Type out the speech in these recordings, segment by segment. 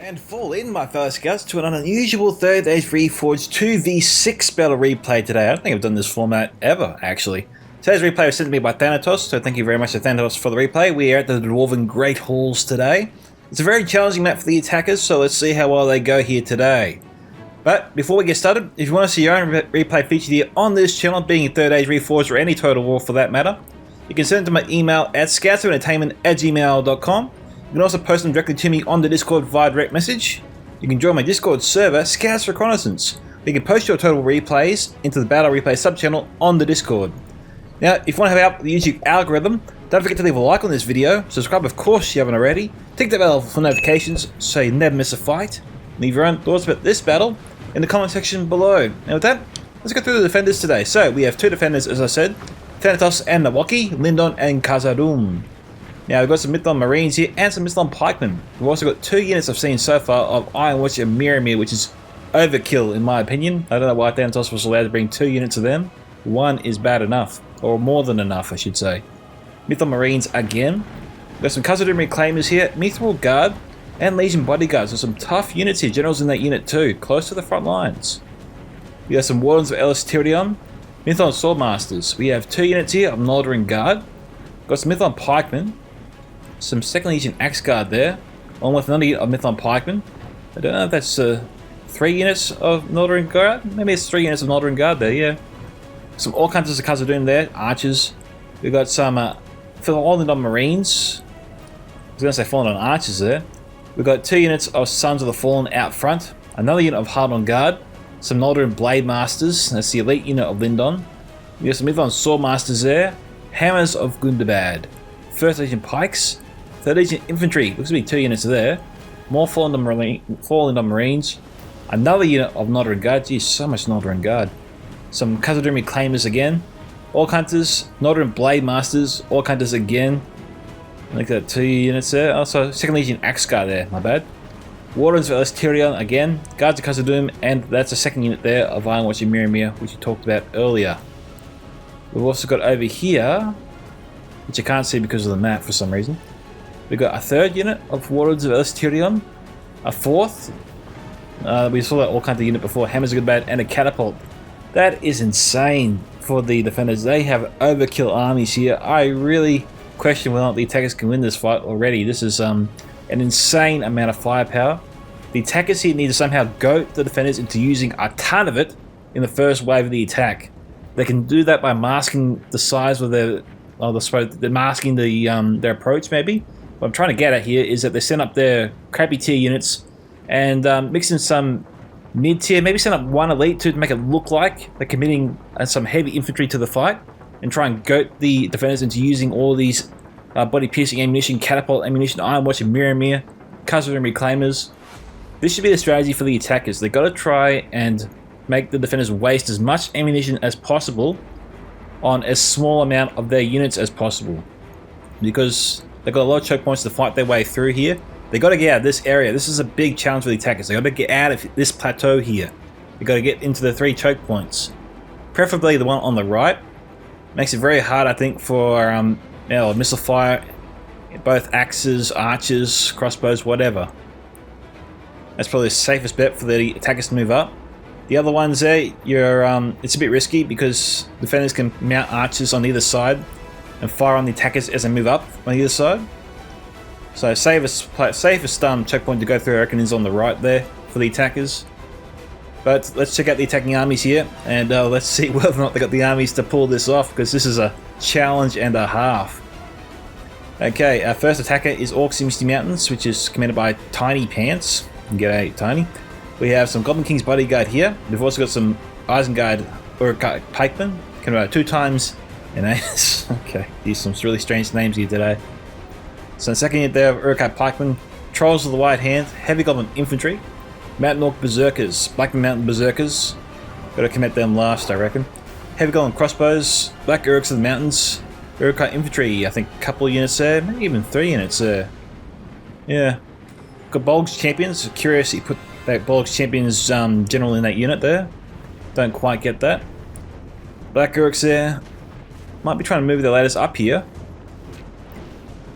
And fall in, my fellow scouts, to an unusual Third Age Reforged 2v6 battle replay today. I don't think I've done this format ever, actually. Today's replay was sent to me by Thanatos, so thank you very much to Thanatos for the replay. We are at the Dwarven Great Halls today. It's a very challenging map for the attackers, so let's see how well they go here today. But before we get started, if you want to see your own replay featured here on this channel, being Third Age Reforged or any Total War for that matter, you can send it to my email at scoutsentertainment@gmail.com. You can also post them directly to me on the Discord via direct message. You can join my Discord server, Scouts Reconnaissance. You can post your total replays into the Battle Replay subchannel on the Discord. Now, if you want to have out the YouTube algorithm, don't forget to leave a like on this video, subscribe of course if you haven't already, tick the bell for notifications so you never miss a fight. Leave your own thoughts about this battle in the comment section below. Now with that, let's go through the defenders today. So, we have two defenders, as I said, Thanatos and Nawaki, Lindon and Khazad-Dum. Now we've got some Mithlond Marines here and some Mithlond Pikemen. We've also got two units I've seen so far of Ironwatch and Miramir, which is overkill in my opinion. I don't know why Thanatos was allowed to bring two units of them. One is bad enough, or more than enough I should say. Mithlond Marines again. We've got some Khazad-Dum Reclaimers here, Mithril Guard and Legion Bodyguards. There's some tough units here, generals in that unit too, close to the front lines. We have some Wardens of Tyrion, Mithlond Swordmasters. We have two units here of Northern Guard. We've got some Mithlond Pikemen. Some Second Legion Axe Guard there, along with another unit of Mithlond Pikemen. I don't know if that's 3 units of Northern Guard. Maybe it's 3 units of Northern Guard there, yeah. Some Orc Hunters of Khazad-Dum there, Archers. We've got some Fallen on Marines. I was going to say Fallen on Archers there. We've got 2 units of Sons of the Fallen out front. Another unit of Harad on Guard. Some Northern Blade Masters. That's the elite unit of Lindon. We've got some Mithlond Swordmasters there. Hammers of Gundabad. First Legion Pikes. Third Legion Infantry, looks to be 2 units there. More Fallen on Marines. Another unit of Northern Guard. Geez, so much Northern Guard. Some Khazad-Dum Reclaimers again. Orc Hunters, Northern Blade Masters, Orc Hunters again. I think that 2 units there. Also, Second Legion Axe Guard there, my bad. Wardens of Tyrion again. Guards of Khazad-Dum, and that's a second unit there of Ironwatch and Miramir, which you talked about earlier. We've also got over here, which I can't see because of the map for some reason. We've got a 3rd unit of Wardens of Tyrion, a 4th. We saw that all kind of unit before, Hammers of Gundabad, and a Catapult. That is insane for the defenders. They have overkill armies here. I really question whether or not the attackers can win this fight already. This is an insane amount of firepower. The attackers here need to somehow goat the defenders into using a ton of it in the first wave of the attack. They can do that by masking the size of their, they're masking their approach maybe. What I'm trying to get at here is that they send up their crappy tier units and mix in some mid-tier, maybe send up one elite to make it look like they're committing some heavy infantry to the fight and try and goat the defenders into using all these body-piercing ammunition, catapult ammunition, Ironwatch and Miramir, Khazad-Dum Reclaimers. This should be the strategy for the attackers. They've got to try and make the defenders waste as much ammunition as possible on as small amount of their units as possible, because they've got a lot of choke points to fight their way through here. They've got to get out of this area. This is a big challenge for the attackers. They've got to get out of this plateau here. They've got to get into the 3 choke points. Preferably the one on the right. Makes it very hard, I think, for missile fire, both axes, archers, crossbows, whatever. That's probably the safest bet for the attackers to move up. The other ones there, it's a bit risky because defenders can mount archers on either side and fire on the attackers as they move up on either side. So safest choke point to go through I reckon is on the right there for the attackers. But let's check out the attacking armies here and let's see whether or not they got the armies to pull this off, because this is a challenge and a half. Okay, our first attacker is Orcs in Misty Mountains, which is commanded by Tiny Pants. G'day, Tiny. We have some Goblin King's Bodyguard here. We've also got some Isengard or Pikemen, commanded by 2 times an ace. Okay, these are some really strange names here today. So second unit there of Urquhart Pikemen, Trolls of the White Hand, Heavy Goblin Infantry, Mountain Orc Berserkers, Blackman Mountain Berserkers. Got to commit them last, I reckon. Heavy Goblin Crossbows, Black Urks of the Mountains, Urquhart Infantry, I think a couple of units there, maybe even 3 units there. Yeah. Got Bolg's Champions, curious he put that Bolg's Champions general in that unit there. Don't quite get that. Black Urks there. Might be trying to move their ladders up here.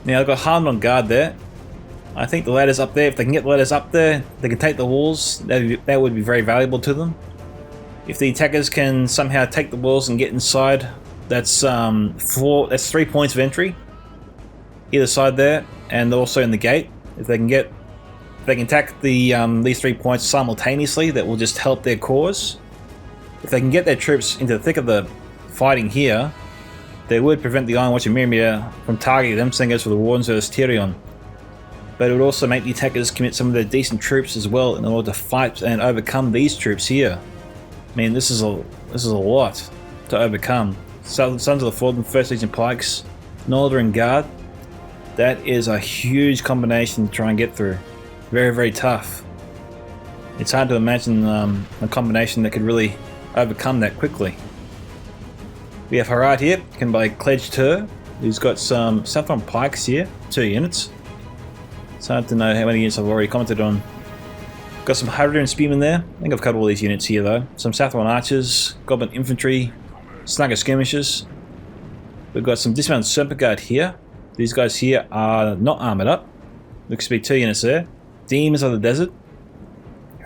Now I've got Harad on Guard there. I think the ladders up there, if they can get the ladders up there, they can take the walls. That would be very valuable to them. If the attackers can somehow take the walls and get inside, that's 3 points of entry either side there, and also in the gate. If they can attack these 3 points simultaneously, that will just help their cause. If they can get their troops into the thick of the fighting here, they would prevent the Iron Watch and Mirror from targeting them. Same goes for the Wardens versus Tyrion. But it would also make the attackers commit some of their decent troops as well in order to fight and overcome these troops here. I mean, this is a lot to overcome. Sons of the Fallen, First Legion Pikes, Northern Guard. That is a huge combination to try and get through. Very, very tough. It's hard to imagine a combination that could really overcome that quickly. We have Harad here, can by Cleggtr, who's got some Southron Pikes here, 2 units. It's hard to know how many units I've already commented on. Got some Harad and Spearmen there. I think I've covered all these units here though. Some Southron Archers, Goblin Infantry, Snugger Skirmishers. We've got some Dismounted Serpent Guard here. These guys here are not armoured up. Looks to be 2 units there. Demons of the Desert.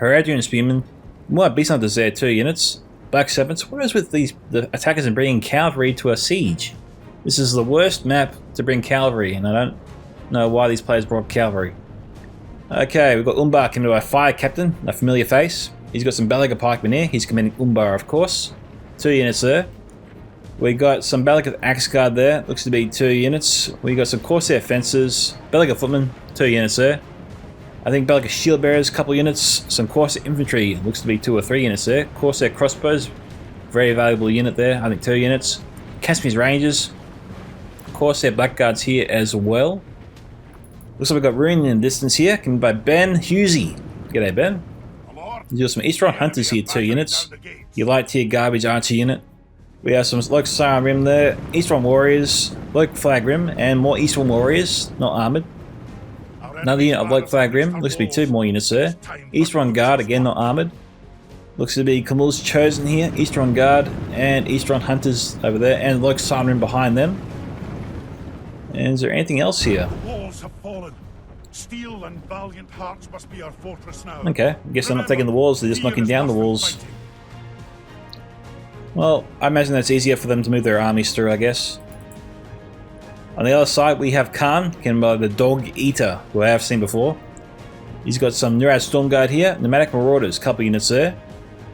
Haradrian Spearmen. More Beast Hunters there, 2 units. Black Serpents. What is with the attackers and bringing cavalry to a siege? This is the worst map to bring cavalry, and I don't know why these players brought cavalry. Okay, we've got Umbar coming to our FireCaptain, a familiar face. He's got some Balaga Pikemen here. He's commanding Umbar, of course. 2 units there. We got some Balaga Axe Guard there. Looks to be 2 units. We got some Corsair Fencers. Balaga Footmen, 2 units there. I think Balaga Shield Bearers, couple units. Some Corsair Infantry, looks to be 2 or 3 units there. Corsair Crossbows, very valuable unit there. I think 2 units. Caspian's Rangers. Corsair Blackguards here as well. Looks like we've got Rhun in the distance here, coming by Ben Hughesy. G'day, Ben. You've got some Eastron Hunters here, 2 units. Your light tier garbage archer unit. We have some Loke Siren Rim there, Eastron Warriors, Loke Flag Rim, and more Eastron Warriors, not armoured. Another unit of Loke Flag Rim, looks to be 2 more units there. Eastron Guard, again not armoured. Looks to be Camille's Chosen here, Eastron Guard, and Eastron Hunters over there, and Loke Siren Rim behind them. And is there anything else here? Walls have fallen. Steel and valiant hearts must be our fortress now. Okay, I guess they're not taking the walls, they're just knocking down the walls. Well, I imagine that's easier for them to move their armies through, I guess. On the other side, we have Khan, can by the Dog Eater, who I have seen before. He's got some Nurad Stormguard here, Nomadic Marauders, couple units there.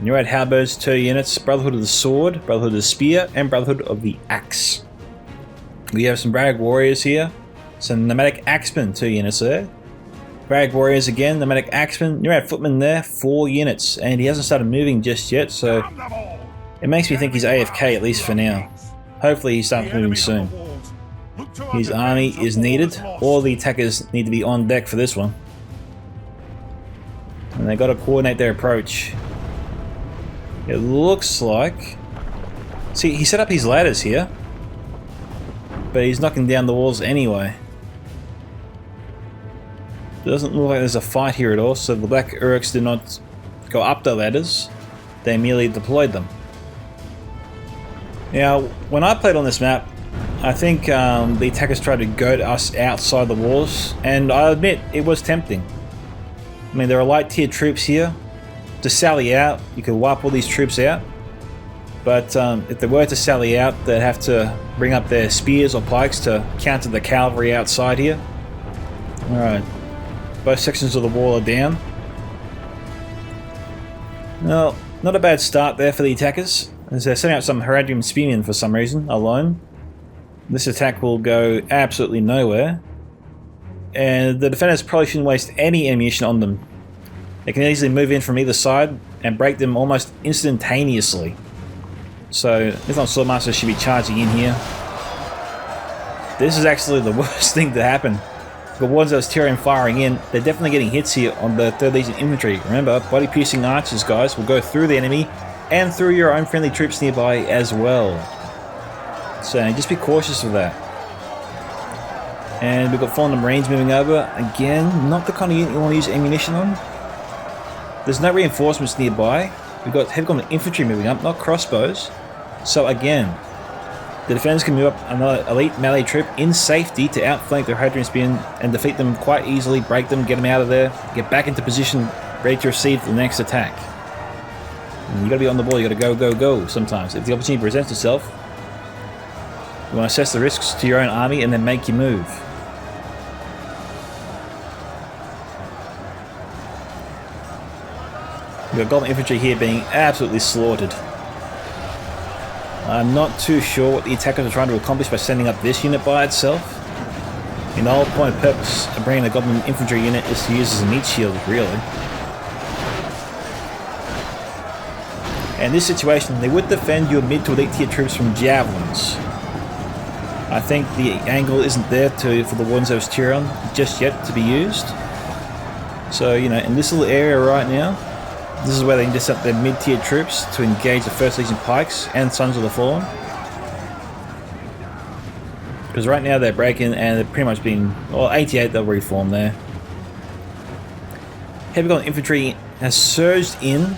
Nurad Halberds, 2 units, Brotherhood of the Sword, Brotherhood of the Spear, and Brotherhood of the Axe. We have some Brag Warriors here, some Nomadic Axemen, 2 units there. Brag Warriors again, Nomadic Axemen, Nurad Footmen there, 4 units, and he hasn't started moving just yet, so it makes me think he's AFK at least for now. Hopefully he starts moving soon. His army is needed. All the attackers need to be on deck for this one. And they've got to coordinate their approach. It looks like... See, he set up his ladders here. But he's knocking down the walls anyway. It doesn't look like there's a fight here at all, so the Black Orcs did not go up the ladders. They merely deployed them. Now, when I played on this map, I think the attackers tried to goad us outside the walls, and I admit, it was tempting. I mean, there are light tier troops here. To sally out, you could wipe all these troops out. But if they were to sally out, they'd have to bring up their spears or pikes to counter the cavalry outside here. Alright, both sections of the wall are down. Well, not a bad start there for the attackers, as they're setting out some Haradrim Spearmen for some reason, alone. This attack will go absolutely nowhere. And the defenders probably shouldn't waste any ammunition on them. They can easily move in from either side and break them almost instantaneously. So, Nithon Swordmaster should be charging in here. This is actually the worst thing to happen. The ones that was Tyrion firing in, they're definitely getting hits here on the 3rd Legion Infantry. Remember, body-piercing archers, guys, will go through the enemy and through your own friendly troops nearby as well. So, just be cautious of that. And we've got Fallen Marines moving over. Again, not the kind of unit you want to use ammunition on. There's no reinforcements nearby. We've got heavy combat infantry moving up, not crossbows. So again, The defenders can move up another elite melee troop in safety to outflank their Hadrian Spearmen and defeat them quite easily, break them, get them out of there, get back into position, ready to receive the next attack. And you gotta be on the ball, you gotta go, go, go sometimes. If the opportunity presents itself, you want to assess the risks to your own army and then make your move. We've got Goblin infantry here being absolutely slaughtered. I'm not too sure what the attackers are trying to accomplish by sending up this unit by itself. I mean, the whole point and purpose of bringing a Goblin infantry unit is to use as a meat shield, really. And in this situation, they would defend your mid to elite tier troops from javelins. I think the angle isn't there for the Wardens of Tyrion just yet to be used. So, you know, in this little area right now, this is where they can just set their mid-tier troops to engage the First Legion Pikes and Sons of the Fallen. Because right now they're breaking and they're pretty much been... Well, 88 they'll reform there. Heavy Goblin Infantry has surged in.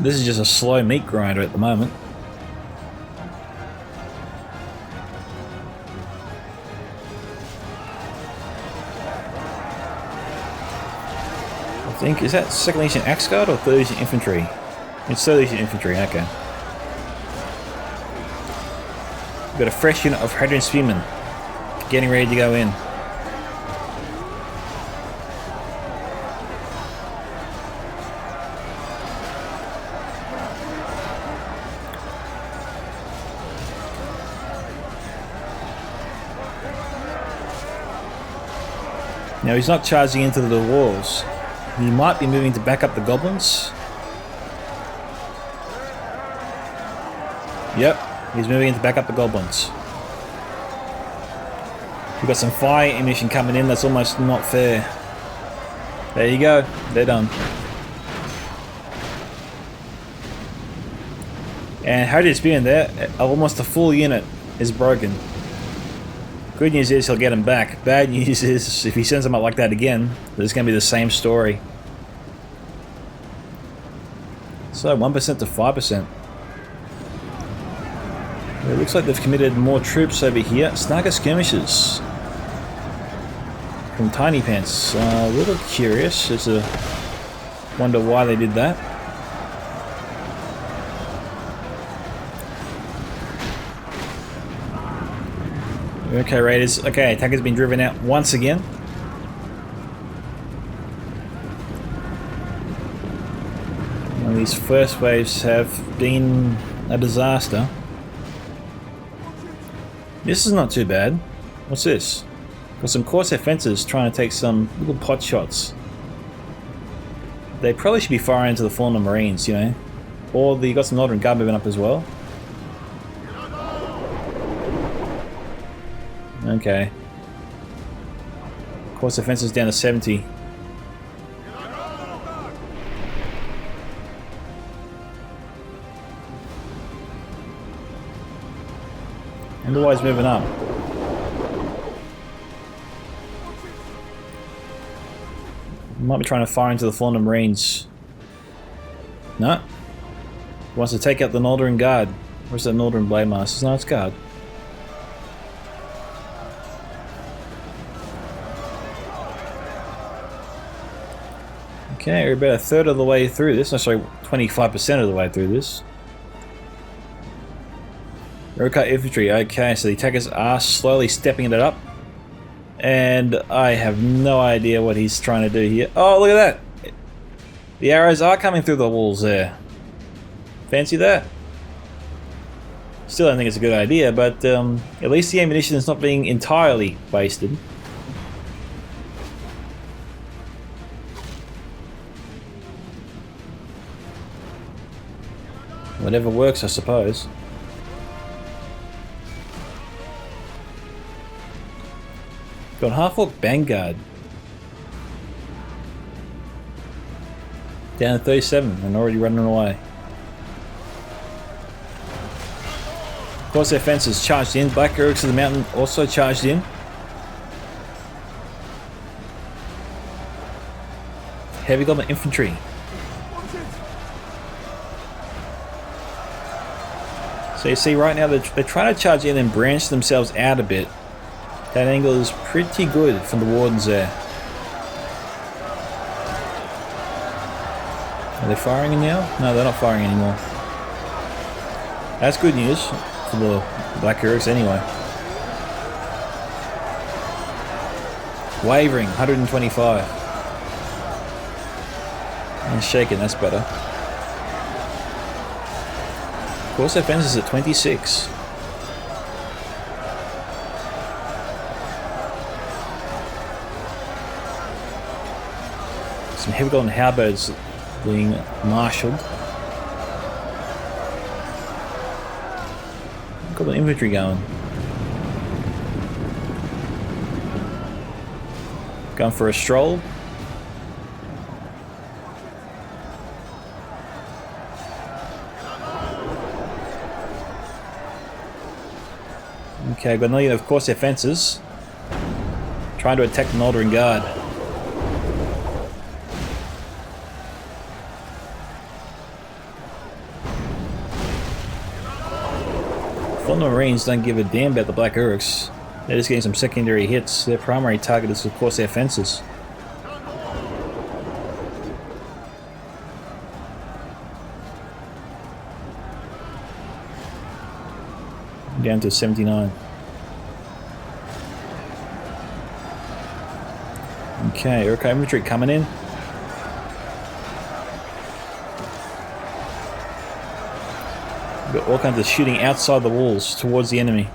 This is just a slow meat grinder at the moment. I think, is that 2nd Legion Axe Guard or 3rd Legion Infantry? It's 3rd Legion Infantry, okay. We've got a fresh unit of Hadrian Spearmen getting ready to go in. Now he's not charging into the walls. He might be moving to back up the goblins. Yep, he's moving in to back up the goblins. We've got some fire ammunition coming in, that's almost not fair. There you go, they're done. And Harad being there, almost a full unit is broken. Good news is he'll get him back. Bad news is if he sends them up like that again, there's going to be the same story. So 1% to 5%. It looks like they've committed more troops over here. Snagger skirmishers from Tiny Pants. A little curious as to wonder why they did that. Okay, Raiders. Okay, attacker's been driven out once again. Well, these first waves have been a disaster. This is not too bad. What's this? Got some Corsair fencers trying to take some little pot shots. They probably should be firing into the Fallen Marines, you know. Or you got some Northern Guard moving up as well. Okay. Course defense is down to 70. Otherwise moving up. Might be trying to fire into the Fallen Marines. No. Wants to take out the Northern Guard. Where's that Northern Blade Masters? No, it's Guard. Okay, we're about a third of the way through this. No, sorry, 25% of the way through this. Roadcut infantry. Okay, so the attackers are slowly stepping it up. And I have no idea what he's trying to do here. Oh, look at that! The arrows are coming through the walls there. Fancy that? Still don't think it's a good idea, but at least the ammunition is not being entirely wasted. Whatever works, I suppose. Got half-orc Vanguard. Down to 37 and already running away. Of course, their fences charged in. Black Orcs of the Mountain also charged in. Heavy Goblin Infantry. So you see right now they're trying to charge in and branch themselves out a bit. That angle is pretty good from the Wardens there. Are they firing now? No, they're not firing anymore. That's good news for the Black Orcs anyway. Wavering, 125. And shaking, that's better. Of course, their fence is at 26. Some heavy golden halberds being marshalled. Got the infantry going. Going for a stroll. Okay, but now of course their fences. Trying to attack the Northern Guard. The Marines don't give a damn about the Black Orcs. They're just getting some secondary hits. Their primary target is of course their fences. Down to 79. Okay, Orc infantry coming in. Got all kinds of shooting outside the walls towards the enemy.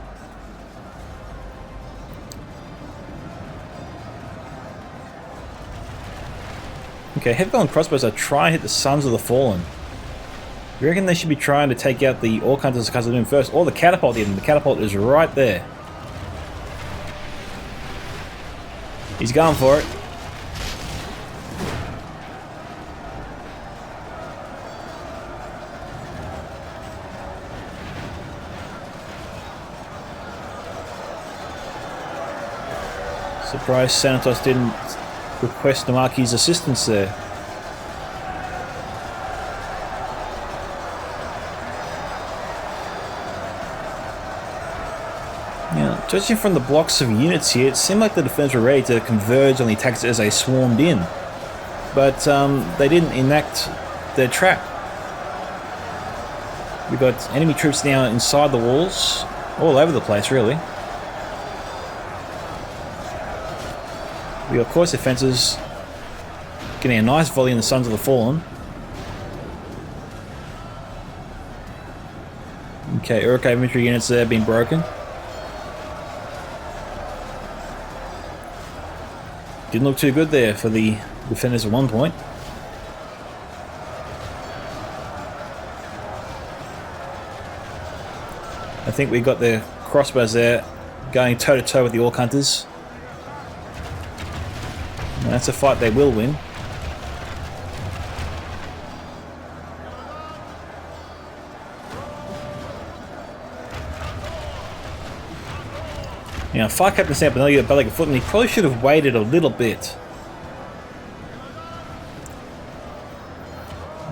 Okay, heavy golden crossbows are trying to hit the Sons of the Fallen. You reckon they should be trying to take out the Orc Hunters of Khazad-Dum first, or the catapult even? The catapult is right there. He's going for it. Surprised Thanatos didn't request Nawaki's assistance there. Now, judging from the blocks of units here, it seemed like the defenders were ready to converge on the attacks as they swarmed in. But they didn't enact their trap. We've got enemy troops now inside the walls, all over the place really. We got course defences getting a nice volley in the Sons of the Fallen. Okay, Orc infantry units there being broken. Didn't look too good there for the defenders at one point. I think we got the crossbows there going toe to toe with the Orc Hunters. And that's a fight they will win. Now, FireCaptain set up another Bellic Footman. He probably should have waited a little bit.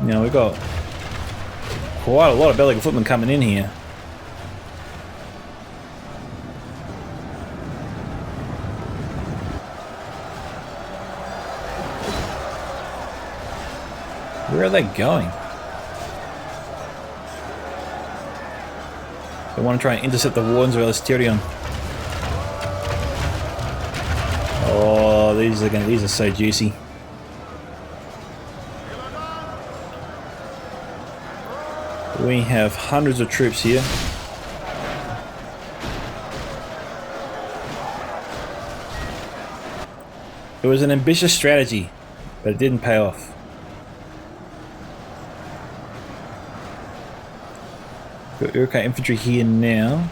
Now, we've got quite a lot of Bellic Footmen coming in here. Where are they going? They want to try and intercept the Wardens of Elasterion. Oh, these are so juicy. We have hundreds of troops here. It was an ambitious strategy, but it didn't pay off. Got Uruk infantry here now.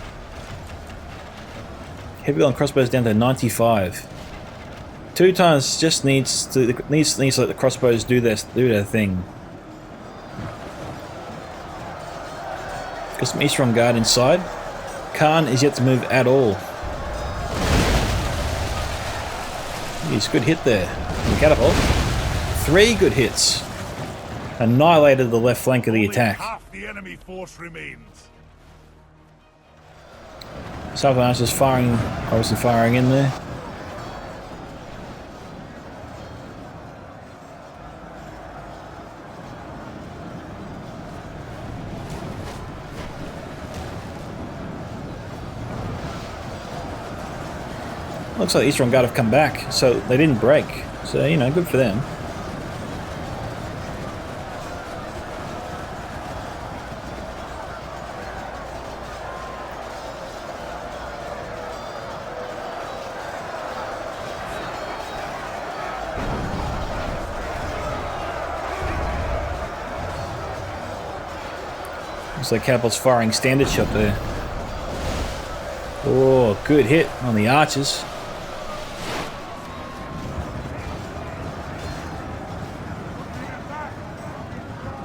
Heavy on crossbows down to 95. 2 times just needs to let the crossbows do their thing. Got some Eastern Guard inside. Khan is yet to move at all. He's a good hit there. The catapult. 3 good hits. Annihilated the left flank of the attack. Half the enemy force remains. Someone else just firing, obviously firing in there. Looks like the Eastern Guard have come back, so they didn't break. So, you know, good for them. Looks like Catapult's firing standard shot there. Oh, good hit on the archers.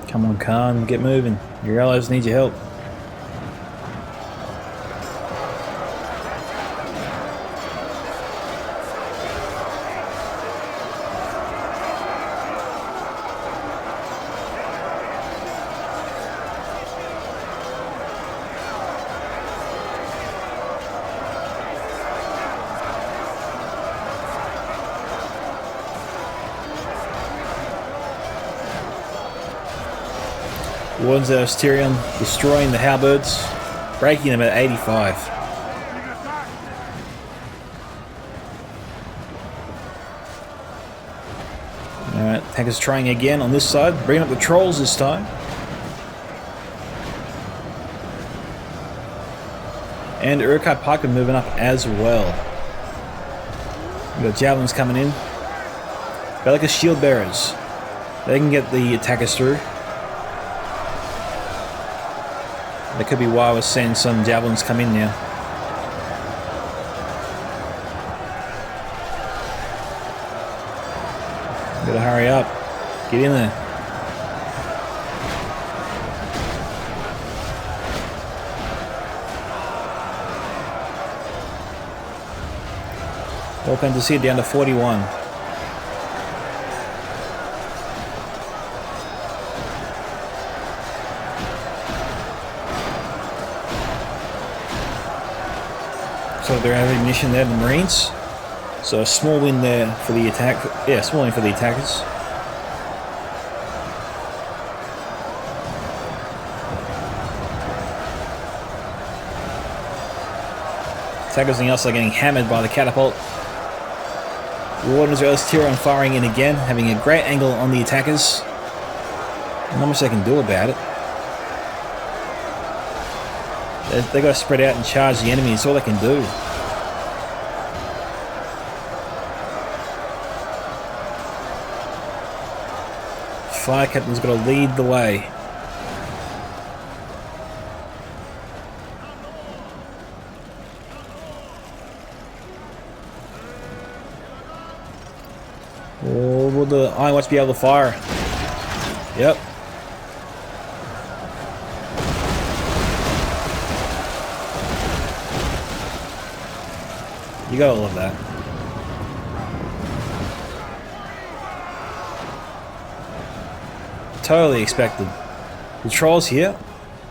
Come on, Khan, get moving. Your allies need your help. Wardens of Tyrion destroying the halberds, breaking them at 85. Alright, tankers trying again on this side, bringing up the trolls this time. And Uruk-hai Pikemen moving up as well. We've got javelins coming in. Bellicus shield bearers. They can get the attackers through. That could be why we're seeing some javelins come in now. Gotta hurry up. Get in there. Welcome to see it down to 41. So they're out of ammunition there, the Marines. So a small win there for the attack. Yeah, small win for the attackers. Attackers and else are getting hammered by the catapult. Wardens of Tyrion firing in again, having a great angle on the attackers. Not much they can do about it. They've got to spread out and charge the enemy. It's all they can do. FireCaptain's got to lead the way. Or will the Iron Watch be able to fire? Yep. You gotta love that. Totally expected. The trolls here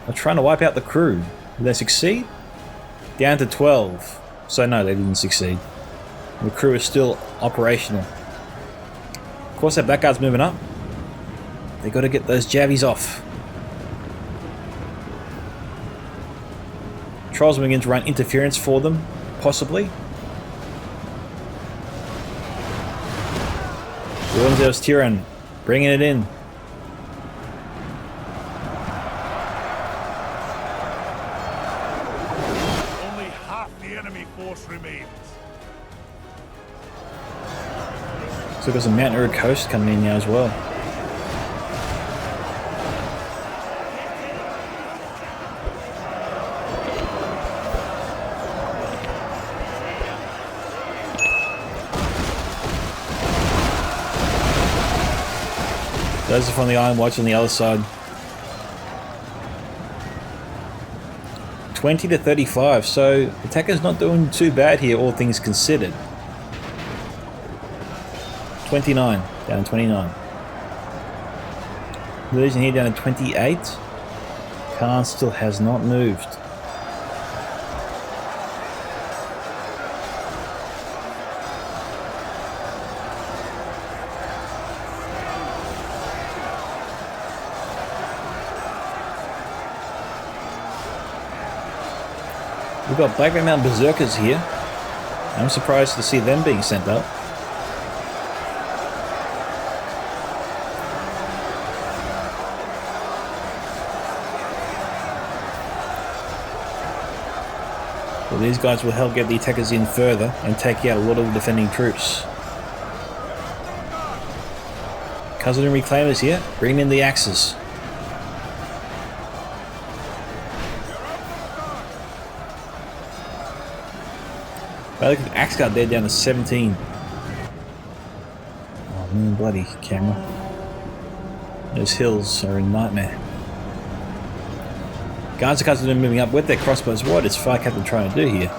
are trying to wipe out the crew. Did they succeed? Down to 12. So no, they didn't succeed. The crew is still operational. Of course, that Blackguard's moving up. They got to get those javies off. Trolls are beginning to run interference for them, possibly. Wardens of Tyrion, bringing it in. Only half the enemy force remains. So we've got some Mount Uruk Coast coming in now as well. Those are from the Iron Watch on the other side. 20 to 35, so attacker's not doing too bad here, all things considered. 29, down to 29. Legion here down to 28. Khan still has not moved. We've got Black Mountain Berserkers here. I'm surprised to see them being sent up. Well, these guys will help get the attackers in further and take out a lot of the defending troops. Khazad-Dum Reclaimers here, bring in the axes. Well, look at the axe guard there down to 17. Oh man, bloody camera. Those hills are a nightmare. Guards of Khazad-Dum moving up with their crossbows. What is FireCaptain trying to do here?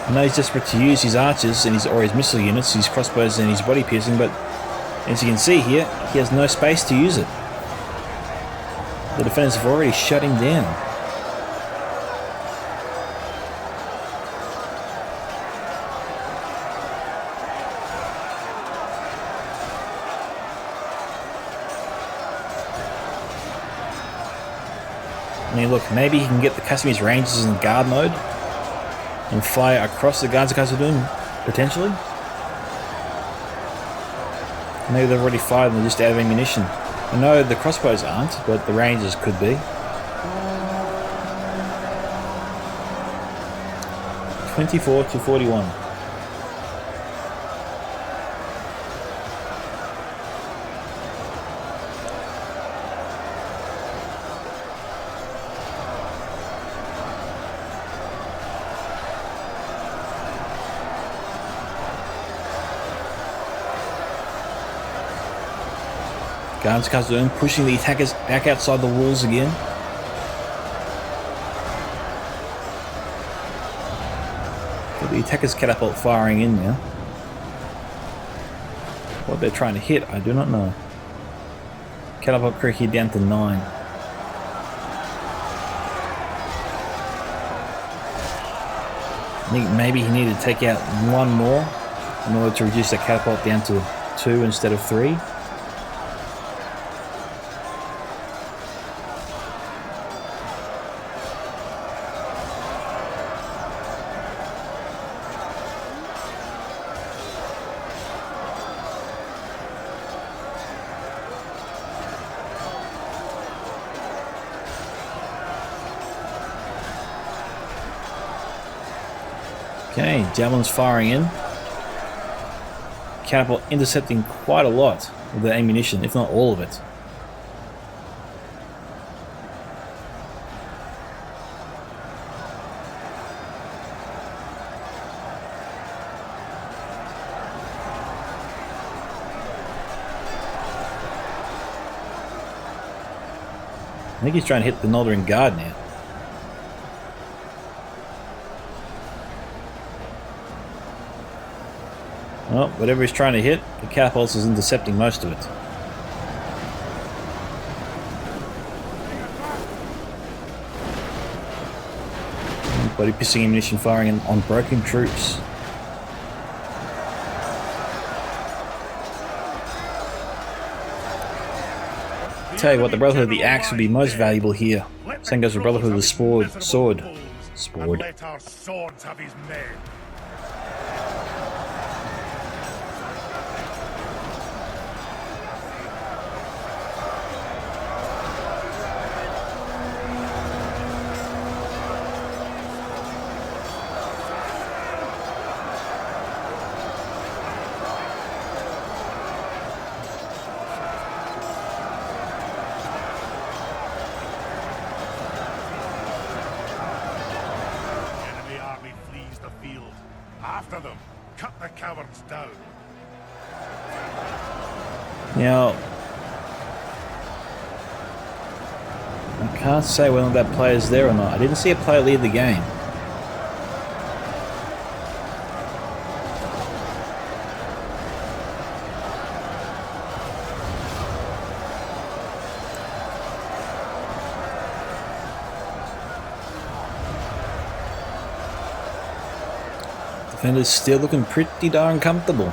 I know he's desperate to use his archers and his missile units, his crossbows and his body piercing, but as you can see here, he has no space to use it. The defenders have already shut him down. I mean, look, maybe he can get the Casimir's Rangers in guard mode and fire across the guards of Khazad-Dum, potentially. Maybe they've already fired and they're just out of ammunition. I know the crossbows aren't, but the Rangers could be. 24 to 41. Guards of Khazad-Dum pushing the attackers back outside the walls again. But the attackers catapult firing in now. What they're trying to hit, I do not know. Catapult crew here down to 9. I think maybe he needed to take out one more in order to reduce that catapult down to 2 instead of 3. Okay, javelins firing in. Catapult intercepting quite a lot of the ammunition, if not all of it. I think he's trying to hit the Northern Guard now. Well, whatever he's trying to hit, the catapults is intercepting most of it. Body pissing ammunition firing on broken troops. Tell you what, the Brotherhood of the Axe would be most valuable here. Same goes with Brotherhood of the Sword. Let our swords have his men. After them, cut the cowards down. Now, I can't say whether that player's there or not. I didn't see a player lead the game. Defenders still looking pretty darn comfortable.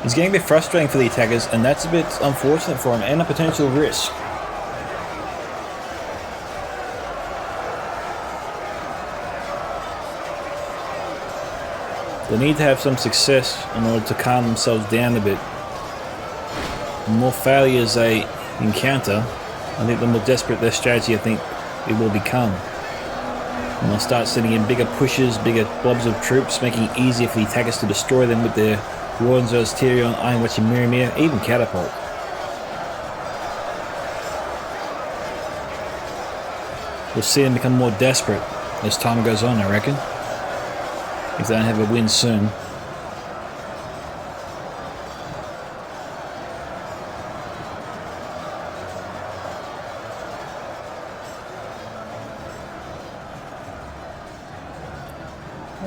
It's getting a bit frustrating for the attackers, and that's a bit unfortunate for them, and a potential risk. They need to have some success in order to calm themselves down a bit. The more failures they encounter, I think the more desperate their strategy I think it will become. And they'll start sending in bigger pushes, bigger blobs of troops, making it easier for the attackers to destroy them with their Wardens, Tyrion, Ironwatch and Miramir, even Catapult. We'll see them become more desperate as time goes on, I reckon. If they don't have a win soon.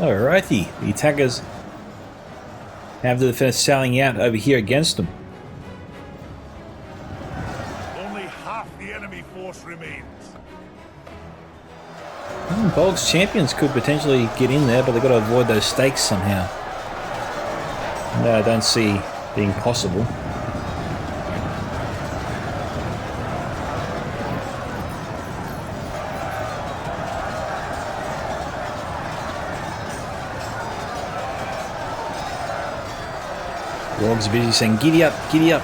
Alrighty, the attackers have the defense sallying out over here against them. Only half the enemy force remains. Bolg's champions could potentially get in there, but they've got to avoid those stakes somehow. No, I don't see being possible. Warg's busy saying, "Giddy up, giddy up."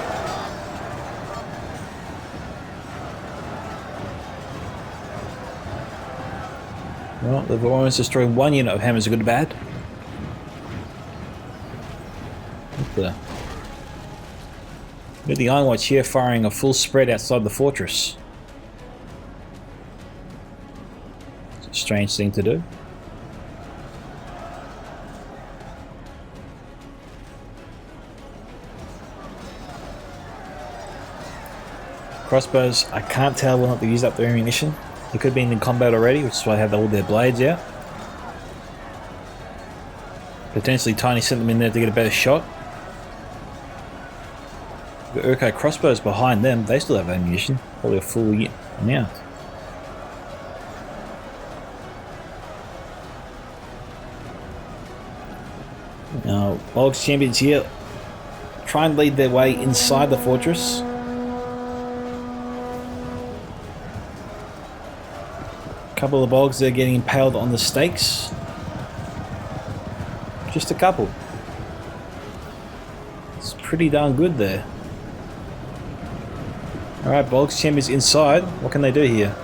Well, they've almost destroyed one unit of hammers, good or bad. Look at the Ironwatch here firing a full spread outside the fortress. It's a strange thing to do. Crossbows, I can't tell whether or not they used up their ammunition. They could have been in combat already, which is why they have all their blades out. Potentially Tiny sent them in there to get a better shot. The Urkai crossbows behind them, they still have ammunition. Probably a full amount. Now, Bolg's champions here try and lead their way inside the fortress. A couple of Bolgs are getting impaled on the stakes. Just a couple. It's pretty darn good there. Alright, Bolg's champions inside. What can they do here?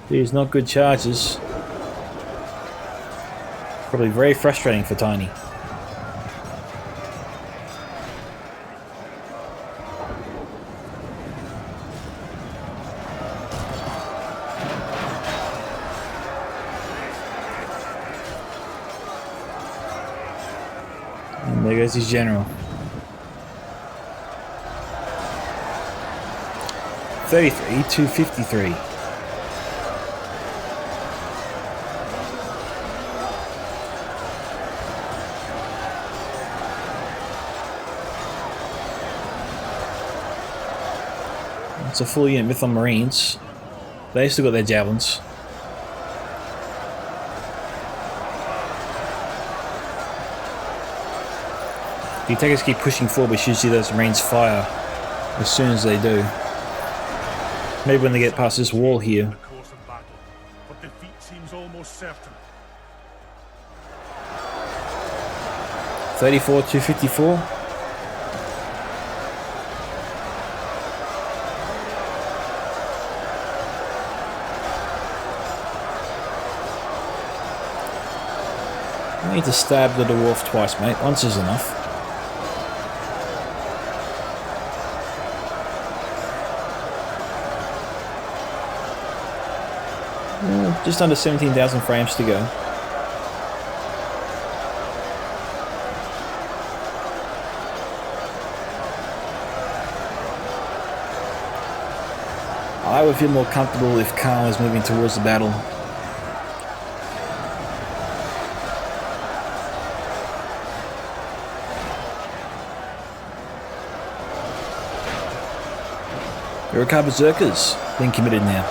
These not good charges. Probably very frustrating for Tiny. And there goes his general. 33 to 53. It's a full unit Mython Marines. They still got their javelins. The attackers keep pushing forward, but usually those Marines fire as soon as they do. Maybe when they get past this wall here. But defeat seems almost certain. 34 to 54. You need to stab the dwarf twice, mate. Once is enough. Just under 17,000 frames to go. I would feel more comfortable if Karl is moving towards the battle. Uruk-hai Berserkers being committed now.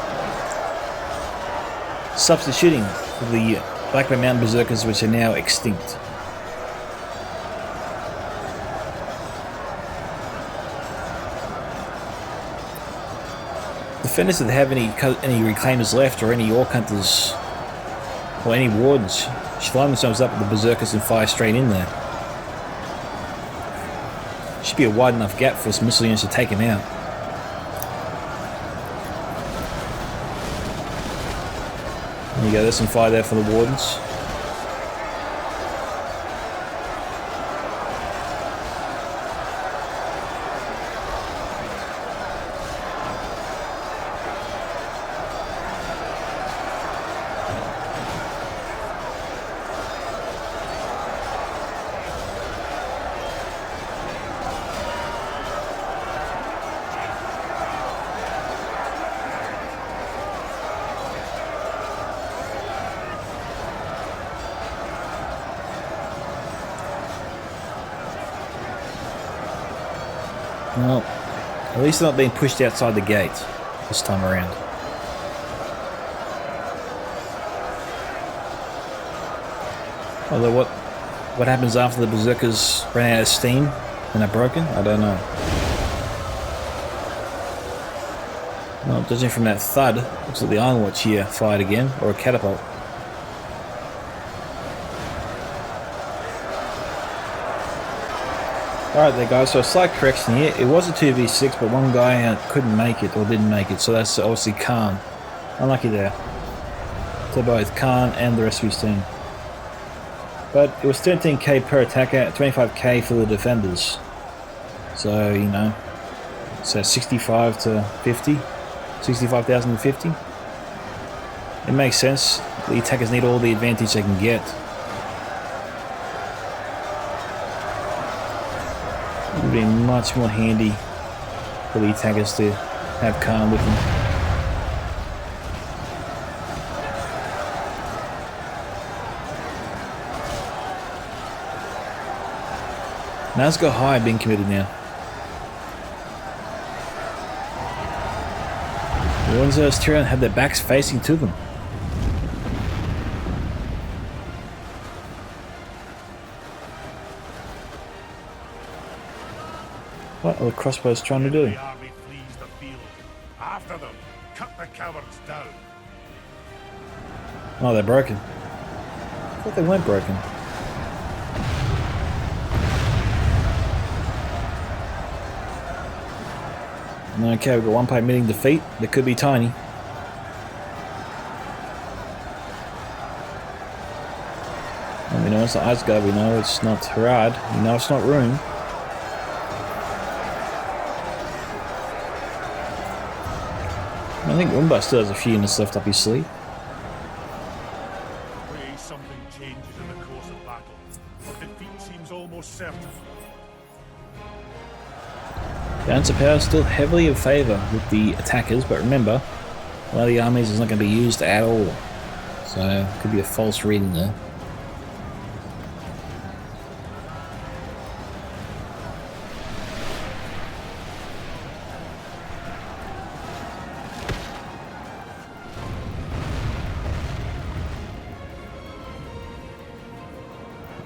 Substituting for the Blackman Mountain Berserkers, which are now extinct. Defenders that have any reclaimers left, or any Orc Hunters, or any Wardens, should line themselves up with the Berserkers and fire straight in there. Should be a wide enough gap for some missile units to take him out. There you go, there's some fire there for the Wardens. Well, at least they're not being pushed outside the gate this time around. Although what happens after the Berserkers run out of steam and are broken, I don't know. Well, judging from that thud, looks like the Iron Watch here fired again, or a catapult. Alright there guys, so a slight correction here. It was a 2v6, but one guy couldn't make it, or didn't make it, so that's obviously Khan. Unlucky there. To both Khan and the rest of his team. But it was 13k per attacker, 25k for the defenders. So, you know, so 65 to 50, 65,000 to 50. It makes sense. The attackers need all the advantage they can get. It would be much more handy for the attackers to have Khan with them. Nazgûl High being committed now. The ones that Tyrion had their backs facing to them. What are the crossbows trying to do? The army flees the field. After them, cut the cowards down. Oh, they're broken. I thought they weren't broken. Okay, we've got one by admitting defeat. That could be tiny. And we know it's not Isengard, we know it's not Harad, we know it's not Rhun. I think Umbar still has a few units left up his sleeve. Pray something changes in the course of battle, but defeat seems almost certain. Balance of power is still heavily in favour with the attackers, but remember, one of the armies is not going to be used at all. So, it could be a false reading there.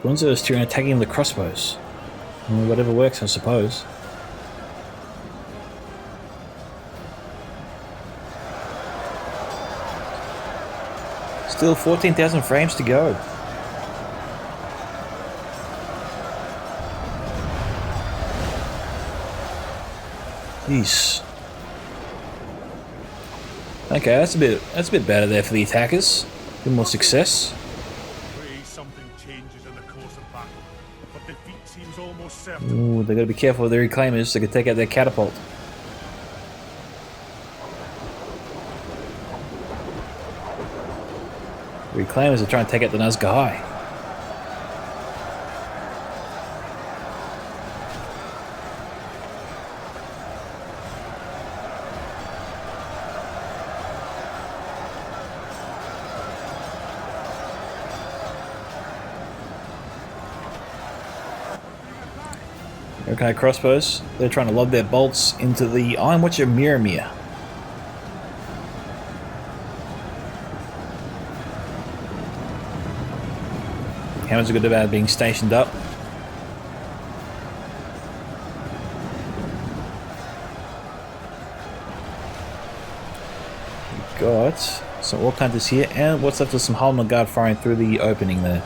Gonzo is Tyrion attacking the crossbows. Well, whatever works, I suppose. Still 14,000 frames to go. Jeez. Okay, that's a bit better there for the attackers. A bit more success. Pray something changes in the course of battle, but defeat seems almost certain. Ooh, they got to be careful with their reclaimers. They could take out their catapult. Reclaimers are trying to take out the Nazgûl High. Okay, crossbows. They're trying to lob their bolts into the Iron Watcher Miramir. Hounds are good about being stationed up. We've got some Orc Hunters here, and what's left of some Hull Guard firing through the opening there.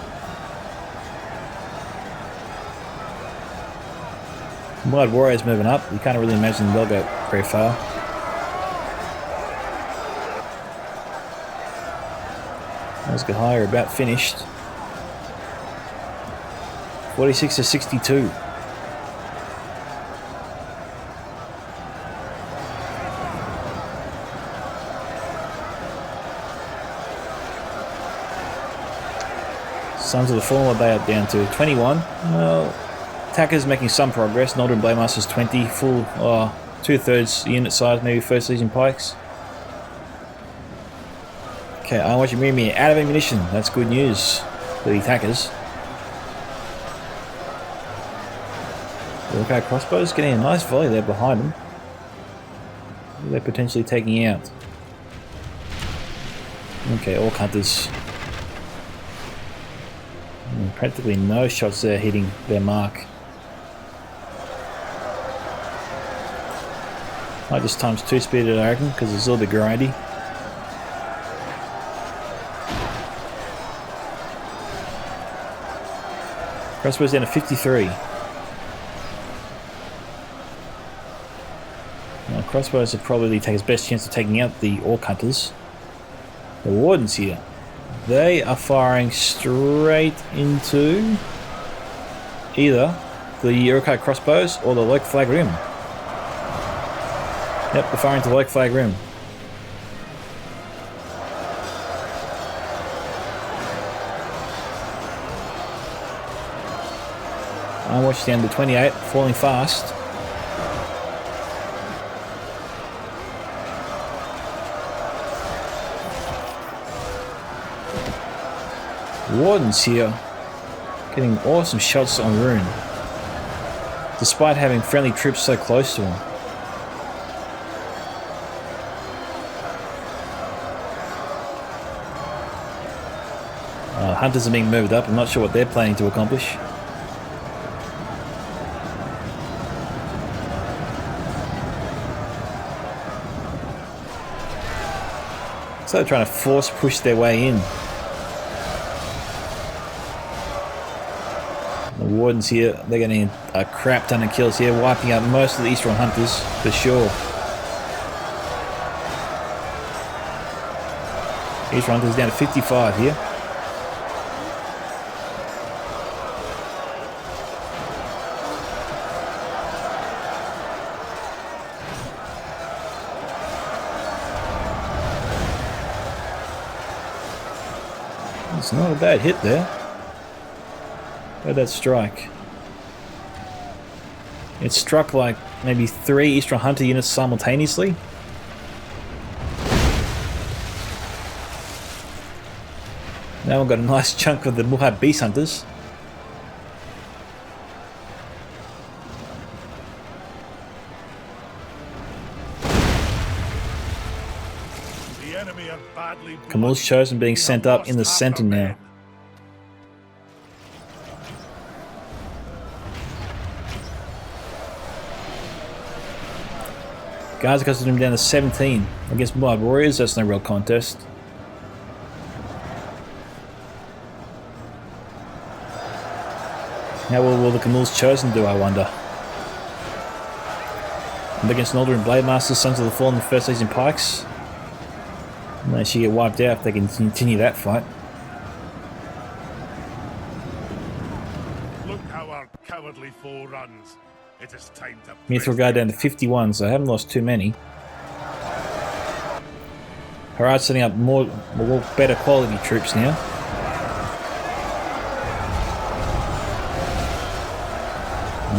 Blood Warriors moving up. You can't really imagine they'll go very far. Let's get higher, about finished. 46 to 62. Sons of the Fallen are down to 21. Well, attackers making some progress. Naldrin Blademasters 20, full 2/3 unit size, maybe first season pikes. Okay, I want you to me out of ammunition. That's good news for the attackers. Okay, crossbows getting a nice volley there behind them. They're potentially taking out. Okay, Orc Hunters. Practically no shots there hitting their mark. I just times 2 speeded, I reckon, because it's a little bit grindy. Crossbows down to 53. Now, crossbows would probably take his best chance of taking out the Orc Hunters. The Wardens here. They are firing straight into either the Uruk-hai crossbows or the Loke Flag Rim. Yep, they're firing to the Loke Flag Rim. I watched down to 28, falling fast. Wardens here getting awesome shots on Rhun, despite having friendly troops so close to him. Hunters are being moved up. I'm not sure what they're planning to accomplish. So they're trying to force push their way in. The Wardens here, they're getting a crap ton of kills here, wiping out most of the Eastern Hunters for sure. Eastern Hunters down to 55 here. It's not a bad hit there. Where'd that strike? It struck like maybe 3 Eastern Hunter units simultaneously. Now we've got a nice chunk of the Muhad Beast Hunters. The enemy are badly Camille's Chosen being sent up in the center now. Guards are costing him down to 17 against Moab Warriors. That's no real contest. How will the Camille's Chosen do, I wonder? And against Naldrin Blademasters, Sons of the Fallen, the first season pikes. And they should get wiped out if they can continue that fight. Look how our cowardly foe runs. It is time to Mithril Guard down to 51, so I haven't lost too many. Harad setting up more better quality troops now.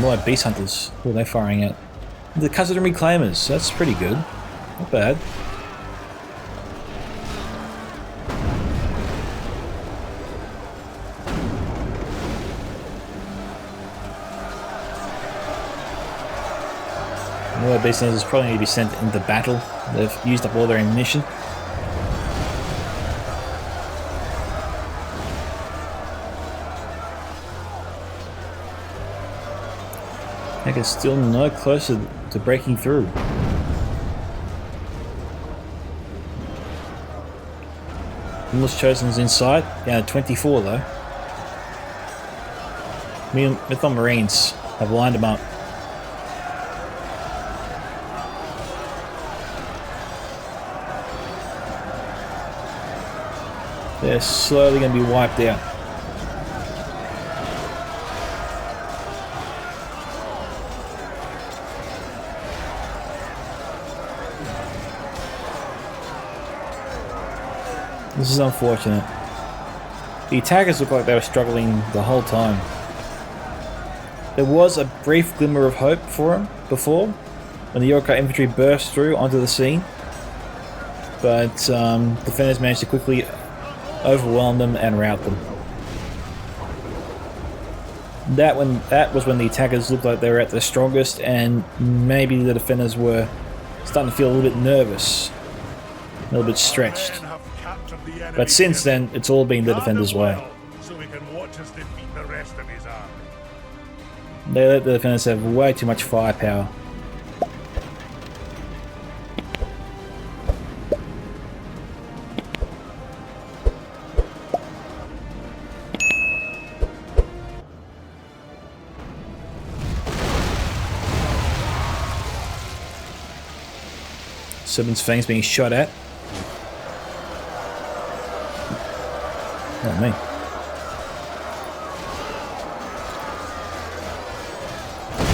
More like Beast Hunters. Who are they firing at? The Khazad-Dum Reclaimers. That's pretty good. Not bad. More business is probably need to be sent into battle. They've used up all their ammunition. Heck, it's still no closer to breaking through. English Chosen's inside, down to 24 though. Mython Marines have lined them up. They're slowly going to be wiped out. This is unfortunate. The attackers look like they were struggling the whole time. There was a brief glimmer of hope for them before, when the York infantry burst through onto the scene, but defenders managed to quickly overwhelm them and rout them. That was when the attackers looked like they were at their strongest, and maybe the defenders were starting to feel a little bit nervous, a little bit stretched. But since then, it's all been the defenders' way. So we can watch us defeat the rest of his army. They let the defenders have way too much firepower. Serpent's Fang's being shot at. Not me.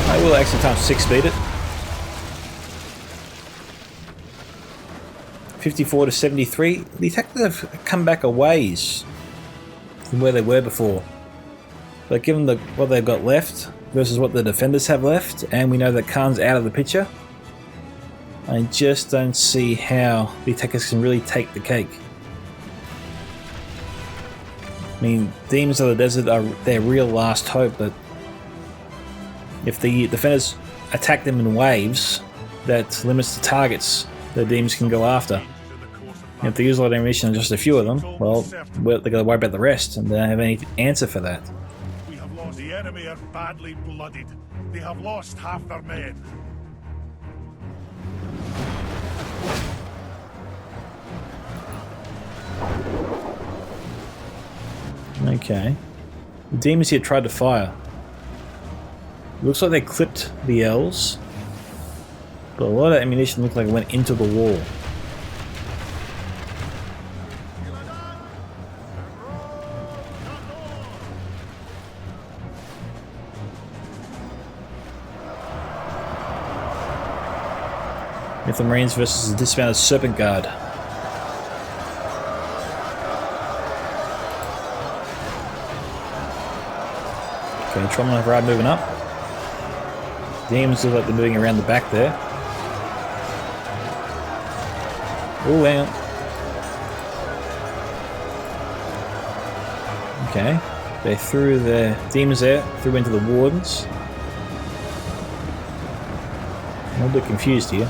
I will actually times 6 speed it. 54 to 73. The attackers have come back a ways from where they were before. But given what they've got left versus what the defenders have left, and we know that Khan's out of the picture, I just don't see how the attackers can really take the cake. I mean, Demons of the Desert are their real last hope, but if the defenders attack them in waves, that limits the targets the Demons can go after. And if they use a lot of ammunition on just a few of them, well, they're going to worry about the rest, and they don't have any answer for that. We have lost. The enemy are badly blooded. They have lost half their men. Okay. The demons here tried to fire. Looks like they clipped the elves, but a lot of ammunition looked like it went into the wall. If the Marines versus the dismounted Serpent Guard. Okay, Trollman and Harad moving up. Demons look like they're moving around the back there. Oh, hang on. Okay, they threw their demons there, threw into the wardens. I'm a little bit confused here.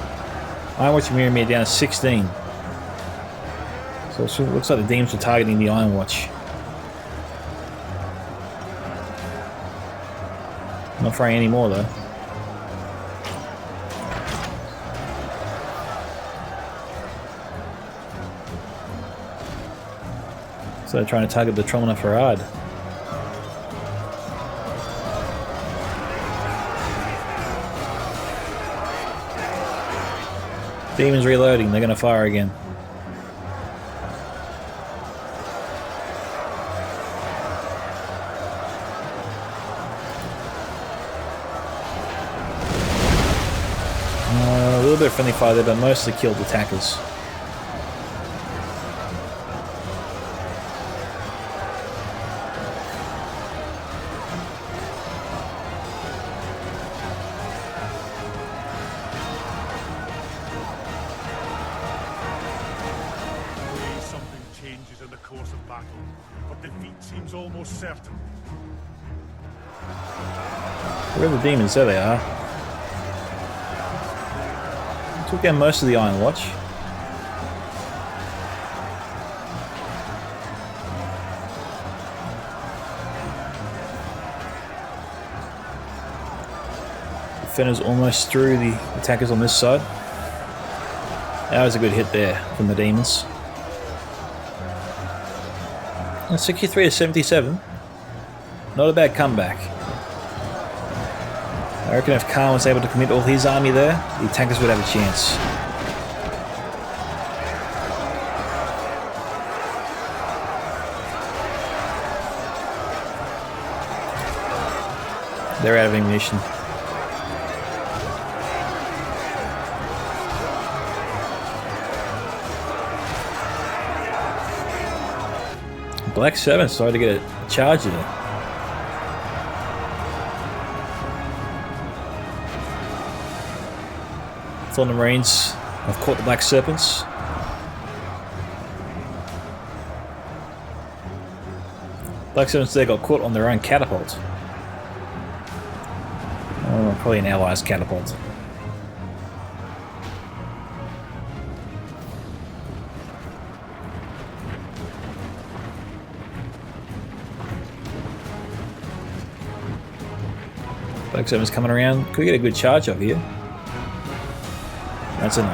Iron Watch mirror me down to 16. So it looks like the demons were targeting the Iron Watch. Not firing any more though. So they're trying to target the Trollman of Harad. Demons reloading, they're going to fire again. A little bit of friendly fire there, but mostly killed attackers. Something changes in the course of battle, but defeat seems almost certain. Where are the demons? There they are. Took down most of the Iron Watch. Defenders almost through the attackers on this side. That was a good hit there from the demons. And 63 to 77. Not a bad comeback. I reckon if Khan was able to commit all his army there, the attackers would have a chance. They're out of ammunition. Black 7 started to get a charge in it. The Marines have caught the Black Serpents. Black Serpents there got caught on their own catapult. Oh, probably an ally's catapult. Black Serpents coming around. Could we get a good charge up here? That's a no.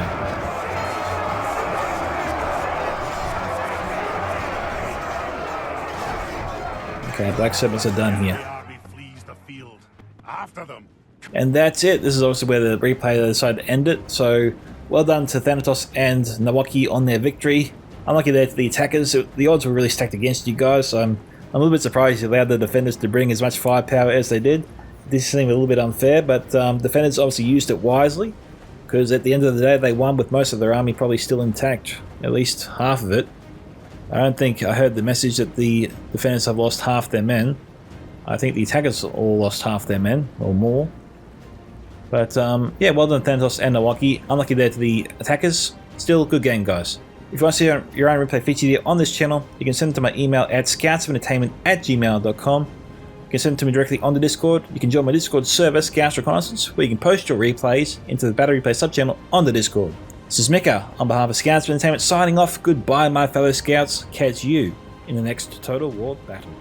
Okay, Black Serpents are done here. And that's it. This is obviously where the replay decided to end it. So, well done to Thanatos and Nawaki on their victory. Unlucky there to the attackers. The odds were really stacked against you guys. So I'm a little bit surprised you allowed the defenders to bring as much firepower as they did. This seemed a little bit unfair, but defenders obviously used it wisely. Because at the end of the day, they won with most of their army probably still intact. At least half of it. I don't think I heard the message that the defenders have lost half their men. I think the attackers all lost half their men, or more. But yeah, well done Thanatos and Nawaki. Unlucky there to the attackers. Still, good game, guys. If you want to see your own replay featured here on this channel, you can send it to my email at scoutsoфentertainment@gmail.com. You can send it to me directly on the Discord. You can join my Discord server, Scouts Reconnaissance, where you can post your replays into the Battle Replay subchannel on the Discord. This is Micka, on behalf of Scouts of Entertainment, signing off. Goodbye, my fellow Scouts. Catch you in the next Total War battle.